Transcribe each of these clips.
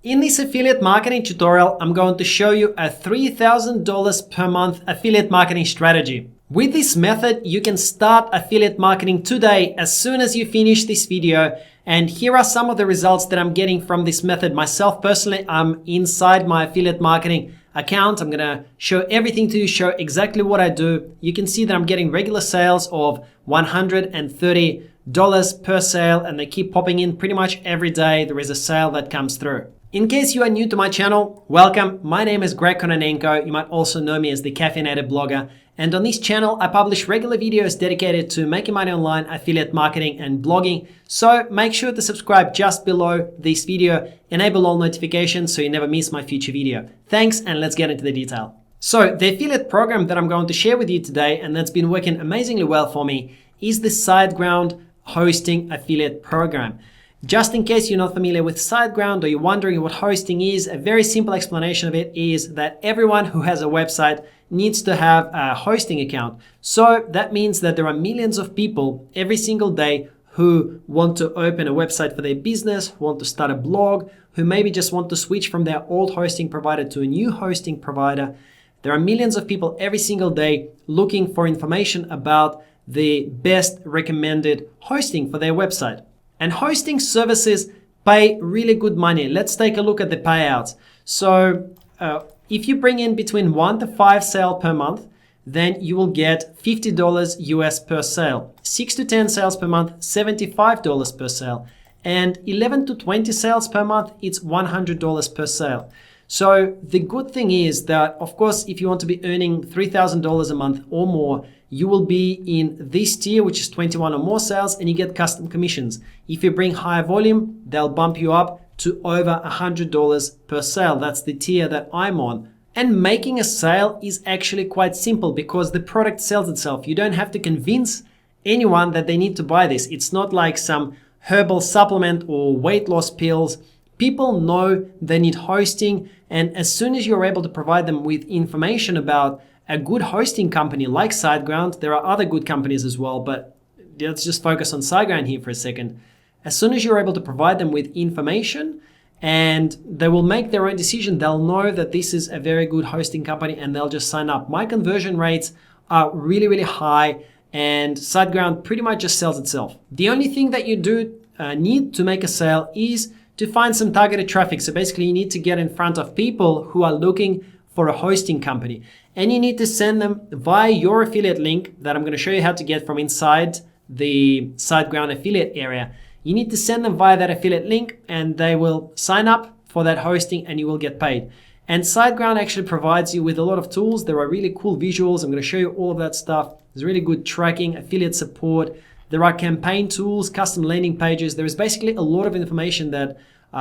In this affiliate marketing tutorial, I'm going to show you a $3,000 per month affiliate marketing strategy. With this method, you can start affiliate marketing today as soon as you finish this video. And here are some of the results that I'm getting from this method. Myself personally, I'm inside my affiliate marketing account. I'm gonna show everything to you, show exactly what I do. You can see that I'm getting regular sales of $130 per sale, and they keep popping in pretty much every day. There is a sale that comes through. In case you are new to my channel, welcome. My name is Kononenko. You might also know me as the Caffeinated Blogger. And on this channel, I publish regular videos dedicated to making money online, affiliate marketing, and blogging. So make sure to subscribe just below this video, enable all notifications so you never miss my future video. Thanks, and let's get into the detail. So the affiliate program that I'm going to share with you today, and that's been working amazingly well for me, is the SiteGround hosting affiliate program. Just in case you're not familiar with SiteGround or you're wondering what hosting is, a very simple explanation of it is that everyone who has a website needs to have a hosting account. So that means that there are millions of people every single day who want to open a website for their business, want to start a blog, who maybe just want to switch from their old hosting provider to a new hosting provider. There are millions of people every single day looking for information about the best recommended hosting for their website. And hosting services pay really good money. Let's take a look at the payouts. So if you bring in between 1 to 5 sales per month, then you will get $50 US per sale. 6 to 10 sales per month, $75 per sale. And 11 to 20 sales per month, it's $100 per sale. So the good thing is that, of course, if you want to be earning $3,000 a month or more, you will be in this tier, which is 21 or more sales, and you get custom commissions. If you bring higher volume, they'll bump you up to over $100 per sale. That's the tier that I'm on. And making a sale is actually quite simple because the product sells itself. You don't have to convince anyone that they need to buy this. It's not like some herbal supplement or weight loss pills. People know they need hosting, and as soon as you're able to provide them with information about a good hosting company like SiteGround, there are other good companies as well, but let's just focus on SiteGround here for a second. As soon as you're able to provide them with information and they will make their own decision, they'll know that this is a very good hosting company and they'll just sign up. My conversion rates are really, really high, and SiteGround pretty much just sells itself. The only thing that you do need to make a sale is to find some targeted traffic. So basically you need to get in front of people who are looking for a hosting company, and you need to send them via your affiliate link that I'm going to show you how to get from inside the SiteGround affiliate area. You need to send them via that affiliate link and they will sign up for that hosting and you will get paid. And SiteGround actually provides you with a lot of tools. There are really cool visuals. I'm going to show you all of that stuff. There's really good tracking, affiliate support. There are campaign tools, custom landing pages. There is basically a lot of information that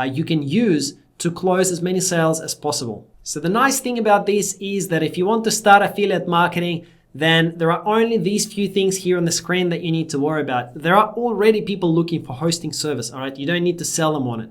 you can use to close as many sales as possible. So the nice thing about this is that if you want to start affiliate marketing, then there are only these few things here on the screen that you need to worry about. There are already people looking for hosting service, all right? You don't need to sell them on it.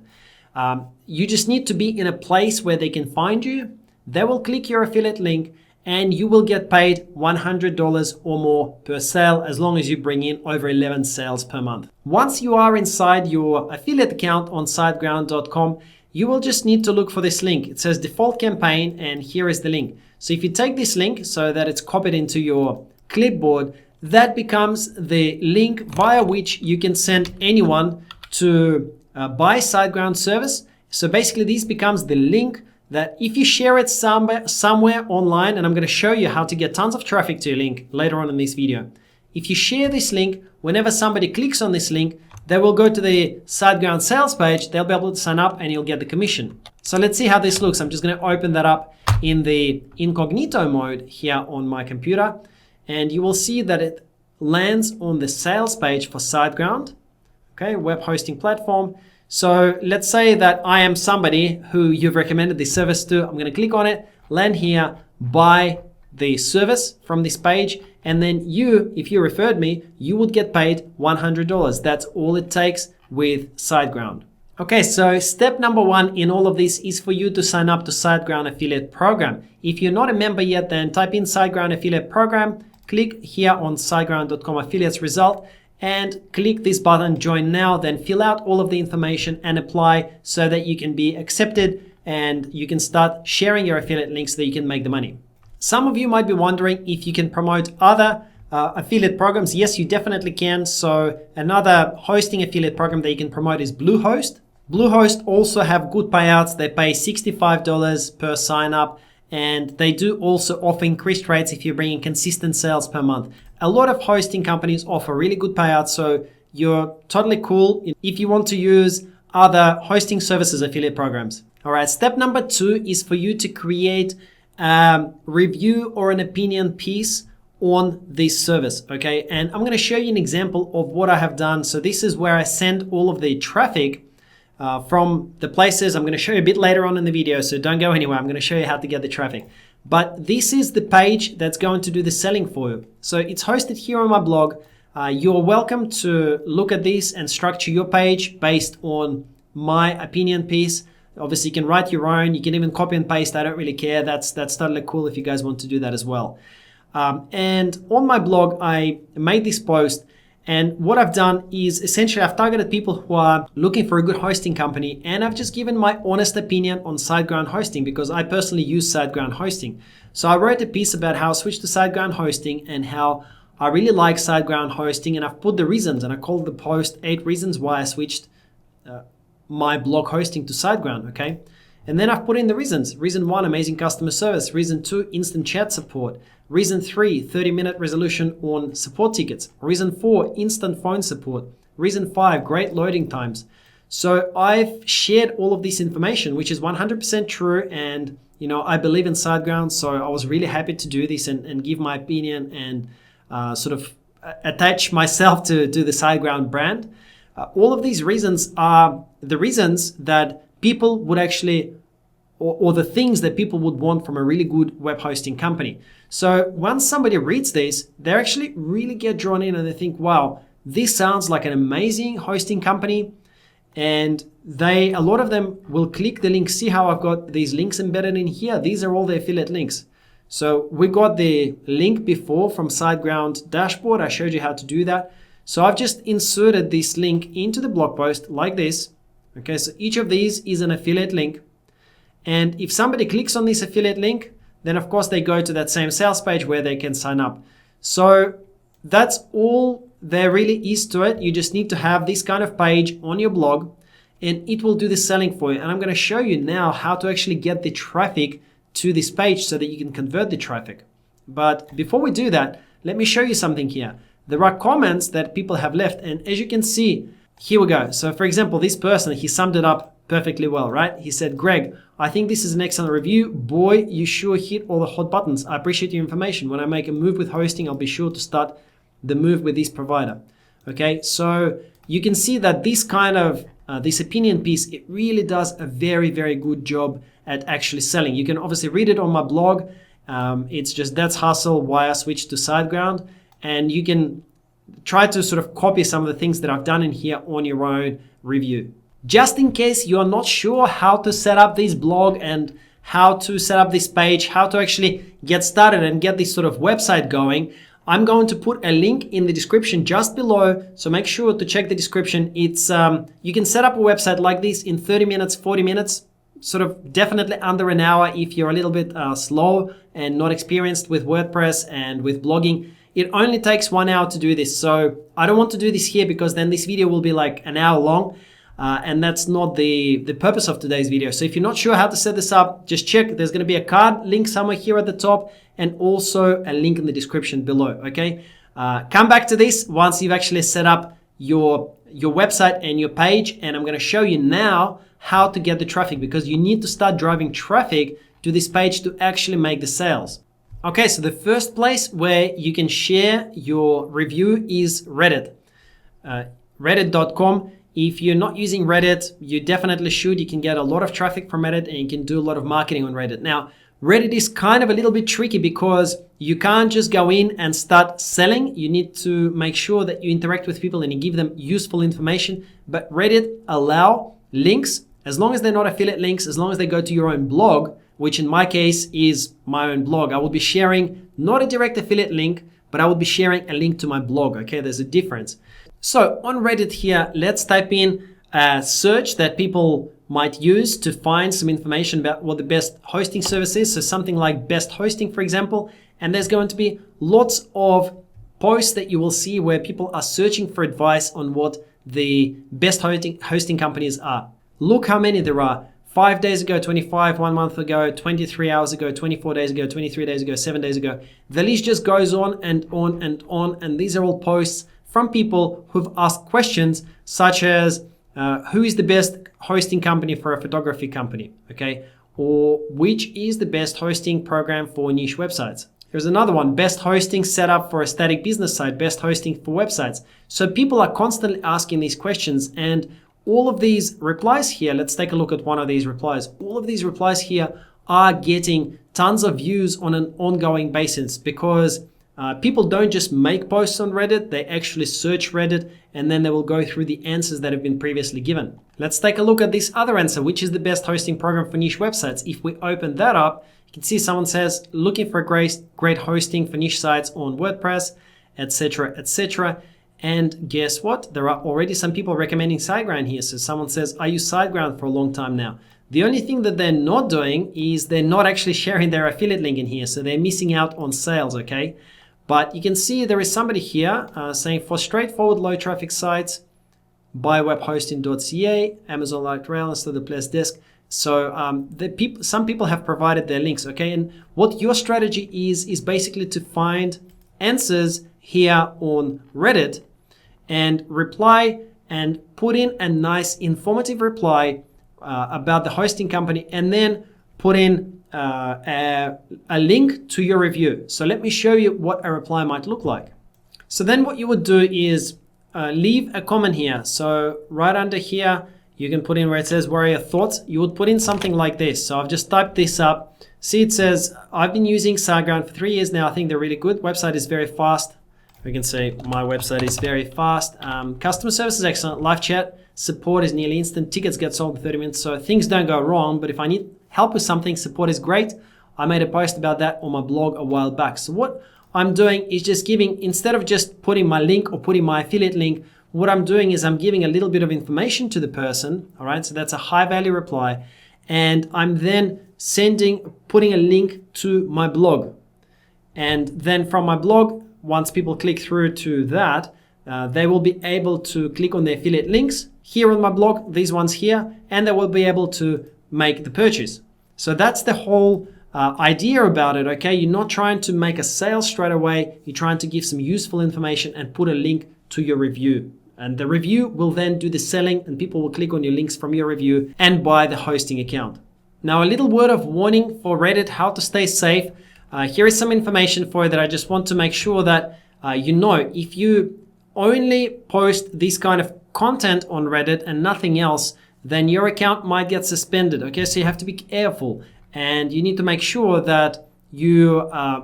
You just need to be in a place where they can find you. They will click your affiliate link and you will get paid $100 or more per sale as long as you bring in over 11 sales per month. Once you are inside your affiliate account on siteground.com, you will just need to look for this link. It says default campaign, and here is the link. So if you take this link so that it's copied into your clipboard, that becomes the link via which you can send anyone to buy SiteGround service. So basically this becomes the link that if you share it somewhere online, and I'm going to show you how to get tons of traffic to your link later on in this video. If you share this link, whenever somebody clicks on this link, they will go to the SiteGround sales page, they'll be able to sign up and you'll get the commission. So let's see how this looks. I'm just going to open that up in the incognito mode here on my computer, and you will see that it lands on the sales page for SiteGround, okay, web hosting platform. So let's say that I am somebody who you've recommended this service to. I'm going to click on it, land here, buy the service from this page, and then you, if you referred me, you would get paid $100. That's all it takes with SiteGround. Okay, so step number 1 in all of this is for you to sign up to SiteGround affiliate program. If you're not a member yet, then type in SiteGround affiliate program, click here on siteground.com affiliates result, and click this button, join now, then fill out all of the information and apply so that you can be accepted and you can start sharing your affiliate links so that you can make the money. Some of you might be wondering if you can promote other affiliate programs. Yes, you definitely can. So another hosting affiliate program that you can promote is Bluehost. Bluehost also have good payouts. They pay $65 per sign up, and they do also offer increased rates if you're bringing consistent sales per month. A lot of hosting companies offer really good payouts, so you're totally cool if you want to use other hosting services affiliate programs. All right, step number 2 is for you to create a review or an opinion piece on this service, okay? And I'm going to show you an example of what I have done. So this is where I send all of the traffic from the places. I'm going to show you a bit later on in the video, so don't go anywhere. I'm going to show you how to get the traffic. But this is the page that's going to do the selling for you. So it's hosted here on my blog. You're welcome to look at this and structure your page based on my opinion piece. Obviously, you can write your own. You can even copy and paste. I don't really care. That's totally cool if you guys want to do that as well. And on my blog, I made this post, and what I've done is essentially I've targeted people who are looking for a good hosting company, and I've just given my honest opinion on SiteGround hosting because I personally use SiteGround hosting. So I wrote a piece about how I switched to SiteGround hosting and how I really like SiteGround hosting, and I've put the reasons, and I called the post 8 reasons why I switched my blog hosting to SiteGround, okay? And then I've put in the reasons. Reason 1, amazing customer service. Reason 2, instant chat support. Reason 3, 30-minute resolution on support tickets. Reason 4, instant phone support. Reason 5, great loading times. So I've shared all of this information, which is 100% true. And, you know, I believe in SiteGround. So I was really happy to do this and give my opinion and sort of attach myself to the SiteGround brand. All of these reasons are the reasons that people would actually, or the things that people would want from a really good web hosting company. So once somebody reads this, they actually really get drawn in and they think, wow, this sounds like an amazing hosting company. And a lot of them will click the link. See how I've got these links embedded in here? These are all the affiliate links. So we got the link before from SiteGround dashboard. I showed you how to do that. So I've just inserted this link into the blog post like this. Okay, so each of these is an affiliate link. And if somebody clicks on this affiliate link, then of course they go to that same sales page where they can sign up. So that's all there really is to it. You just need to have this kind of page on your blog and it will do the selling for you. And I'm going to show you now how to actually get the traffic to this page so that you can convert the traffic. But before we do that, let me show you something here. There are comments that people have left, and as you can see, here we go. So for example, this person, he summed it up perfectly well, right? He said, Greg, I think this is an excellent review. Boy, you sure hit all the hot buttons. I appreciate your information. When I make a move with hosting, I'll be sure to start the move with this provider. Okay, so you can see that this kind of, this opinion piece, it really does a very, very good job at actually selling. You can obviously read it on my blog. It's just, that's hustle, why I switched to SiteGround. And you can try to sort of copy some of the things that I've done in here on your own review. Just in case you're not sure how to set up this blog and how to set up this page, how to actually get started and get this sort of website going, I'm going to put a link in the description just below. So make sure to check the description. It's you can set up a website like this in 30 minutes, 40 minutes, sort of definitely under an hour if you're a little bit slow and not experienced with WordPress and with blogging. It only takes 1 hour to do this. So I don't want to do this here because then this video will be like an hour long. And that's not the purpose of today's video. So if you're not sure how to set this up, just check. There's going to be a card link somewhere here at the top and also a link in the description below. Okay. Come back to this once you've actually set up your website and your page. And I'm going to show you now how to get the traffic because you need to start driving traffic to this page to actually make the sales. Okay, so the first place where you can share your review is Reddit. Reddit.com. If you're not using Reddit, you definitely should. You can get a lot of traffic from Reddit and you can do a lot of marketing on Reddit. Now, Reddit is kind of a little bit tricky because you can't just go in and start selling. You need to make sure that you interact with people and you give them useful information. But Reddit allow links, as long as they're not affiliate links, as long as they go to your own blog, which in my case is my own blog. I will be sharing not a direct affiliate link, but I will be sharing a link to my blog. Okay, there's a difference. So on Reddit here, let's type in a search that people might use to find some information about what the best hosting service is. So something like best hosting, for example, and there's going to be lots of posts that you will see where people are searching for advice on what the best hosting companies are. Look how many there are. 5 days ago, 25, 1 month ago, 23 hours ago, 24 days ago, 23 days ago, 7 days ago. The list just goes on and on and on. And these are all posts from people who've asked questions such as who is the best hosting company for a photography company, okay? Or which is the best hosting program for niche websites? Here's another one, best hosting setup for a static business site, best hosting for websites. So people are constantly asking these questions, and all of these replies here, let's take a look at one of these replies. All of these replies here are getting tons of views on an ongoing basis because people don't just make posts on Reddit, they actually search Reddit and then they will go through the answers that have been previously given. Let's take a look at this other answer, which is the best hosting program for niche websites. If we open that up, you can see someone says, looking for great hosting for niche sites on WordPress, etc., etc. And guess what? There are already some people recommending SiteGround here. So someone says, I use SiteGround for a long time now. The only thing that they're not doing is they're not actually sharing their affiliate link in here. So they're missing out on sales, okay? But you can see there is somebody here saying for straightforward low traffic sites, buy webhosting.ca, Amazon Light Rail, instead of the Place Desk. So some people have provided their links, okay? And what your strategy is basically to find answers here on Reddit and reply and put in a nice informative reply about the hosting company, and then put in a link to your review. So let me show you what a reply might look like. So then what you would do is leave a comment here. So right under here, you can put in where it says, what are your thoughts? You would put in something like this. So I've just typed this up. See, it says, I've been using SiteGround for 3 years now. I think they're really good. Website is very fast. We can say my website is very fast. Customer service is excellent. Live chat support is nearly instant. Tickets get solved in 30 minutes. So things don't go wrong. But if I need help with something, support is great. I made a post about that on my blog a while back. So what I'm doing is just giving, instead of just putting my link or putting my affiliate link, what I'm doing is I'm giving a little bit of information to the person. All right. So that's a high value reply. And I'm then putting a link to my blog. And then from my blog, once people click through to that, they will be able to click on the affiliate links here on my blog, these ones here, and they will be able to make the purchase. So that's the whole idea about it, okay? You're not trying to make a sale straight away. You're trying to give some useful information and put a link to your review. And the review will then do the selling, and people will click on your links from your review and buy the hosting account. Now, a little word of warning for Reddit, how to stay safe. Here is some information for you that I just want to make sure that you know. If you only post this kind of content on Reddit and nothing else, then your account might get suspended, okay? So you have to be careful, and you need to make sure that you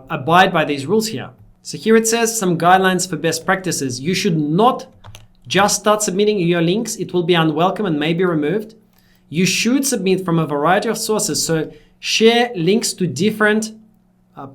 abide by these rules here. So here it says some guidelines for best practices. You should not just start submitting your links. It will be unwelcome and may be removed. You should submit from a variety of sources. So share links to different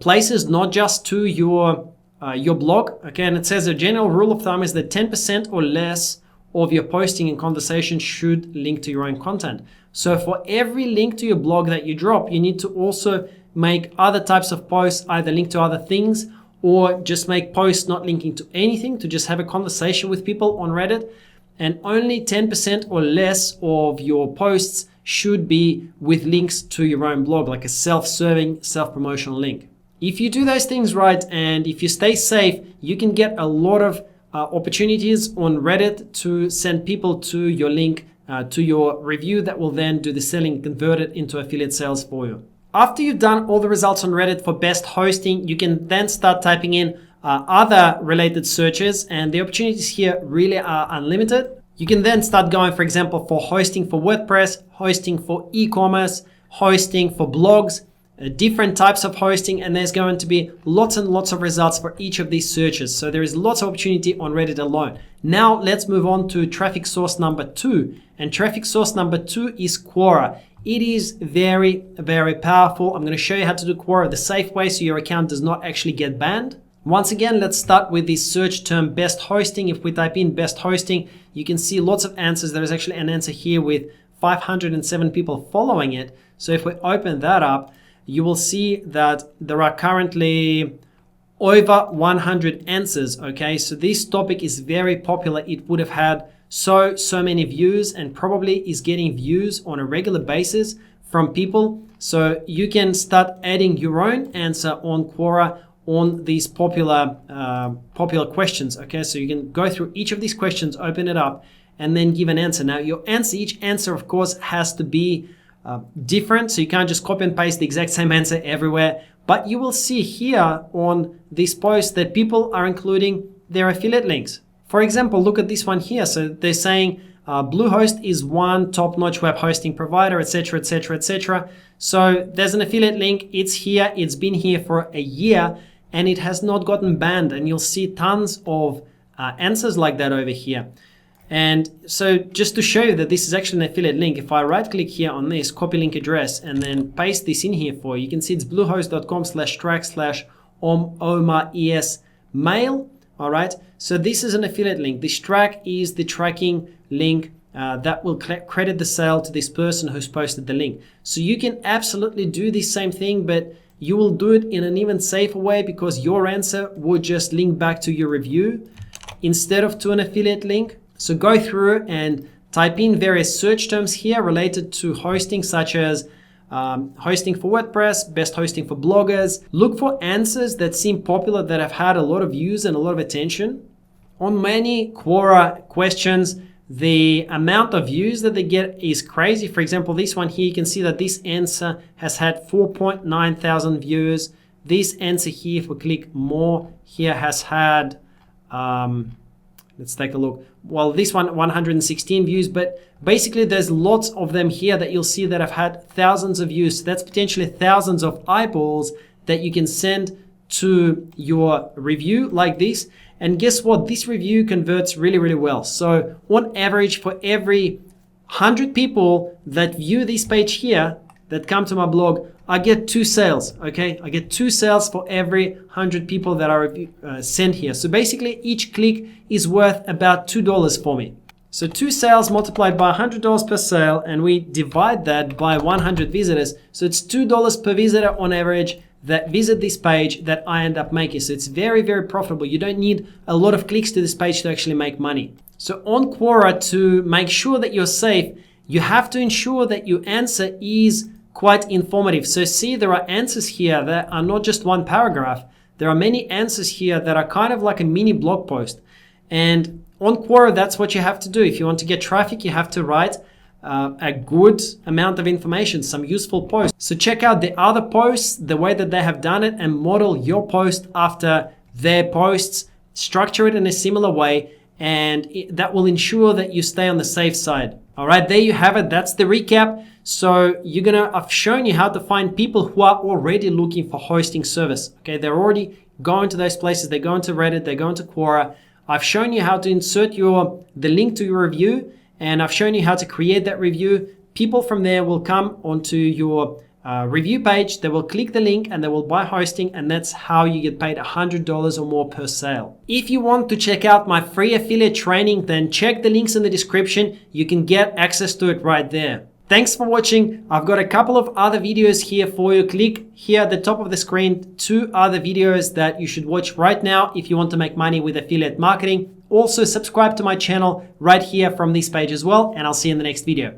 places, not just to your blog. Okay, and it says a general rule of thumb is that 10% or less of your posting and conversation should link to your own content. So for every link to your blog that you drop, you need to also make other types of posts, either link to other things or just make posts not linking to anything, to just have a conversation with people on Reddit. And only 10% or less of your posts should be with links to your own blog, like a self-serving, self-promotional link. If you do those things right, and if you stay safe, you can get a lot of opportunities on Reddit to send people to your link, to your review, that will then do the selling, convert it into affiliate sales for you. After you've done all the results on Reddit for best hosting, you can then start typing in other related searches, and the opportunities here really are unlimited. You can then start going, for example, for hosting for WordPress, hosting for e-commerce, hosting for blogs, different types of hosting, and there's going to be lots and lots of results for each of these searches. So there is lots of opportunity on Reddit alone. Now let's move on to traffic source number 2. And traffic source number 2 is Quora. It is very, very powerful. I'm going to show you how to do Quora the safe way so your account does not actually get banned. Once again, let's start with the search term best hosting. If we type in best hosting, you can see lots of answers. There is actually an answer here with 507 people following it. So if we open that up, you will see that there are currently over 100 answers. Okay, so this topic is very popular. It would have had so many views and probably is getting views on a regular basis from people. So you can start adding your own answer on Quora on these popular questions. Okay, so you can go through each of these questions, open it up, and then give an answer. Now your answer, each answer of course has to be different, so you can't just copy and paste the exact same answer everywhere. But you will see here on this post that people are including their affiliate links. For example, look at this one here. So they're saying Bluehost is one top-notch web hosting provider, etc., etc., etc. So there's an affiliate link. It's here. It's been here for a year and it has not gotten banned. And you'll see tons of answers like that over here. And so just to show you that this is actually an affiliate link, if I right click here on this, copy link address, and then paste this in here for you, you can see it's bluehost.com/track/OMAES mail. All right. So this is an affiliate link. This track is the tracking link that will credit the sale to this person who's posted the link. So you can absolutely do the same thing, but you will do it in an even safer way because your answer would just link back to your review instead of to an affiliate link. So go through and type in various search terms here related to hosting, such as hosting for WordPress, best hosting for bloggers. Look for answers that seem popular, that have had a lot of views and a lot of attention. On many Quora questions, the amount of views that they get is crazy. For example, this one here, you can see that this answer has had 4.9 thousand views. This answer here, if we click more here, has had let's take a look. Well, this one, 116 views, but basically there's lots of them here that you'll see that have had thousands of views. So that's potentially thousands of eyeballs that you can send to your review like this. And guess what? This review converts really, really well. So on average, for every 100 people that view this page here, that come to my blog, I get 2 sales, okay? I get 2 sales for every 100 people that are sent here. So basically each click is worth about $2 for me. So 2 sales multiplied by $100 per sale, and we divide that by 100 visitors. So it's $2 per visitor on average that visit this page that I end up making. So it's very, very profitable. You don't need a lot of clicks to this page to actually make money. So on Quora, to make sure that you're safe, you have to ensure that your answer is quite informative. So see, there are answers here that are not just one paragraph. There are many answers here that are kind of like a mini blog post. And on Quora, that's what you have to do. If you want to get traffic, you have to write a good amount of information, some useful posts. So check out the other posts, the way that they have done it, and model your post after their posts. Structure it in a similar way, and that will ensure that you stay on the safe side. All right, there you have it. That's the recap. So I've shown you how to find people who are already looking for hosting service. Okay, they're already going to those places. They're going to Reddit, they're going to Quora. I've shown you how to insert the link to your review, and I've shown you how to create that review. People from there will come onto your review page, they will click the link and they will buy hosting, and that's how you get paid $100 or more per sale. If you want to check out my free affiliate training, then check the links in the description. You can get access to it right there. Thanks for watching. I've got a couple of other videos here for you. Click here at the top of the screen, 2 other videos that you should watch right now if you want to make money with affiliate marketing. Also subscribe to my channel right here from this page as well, and I'll see you in the next video.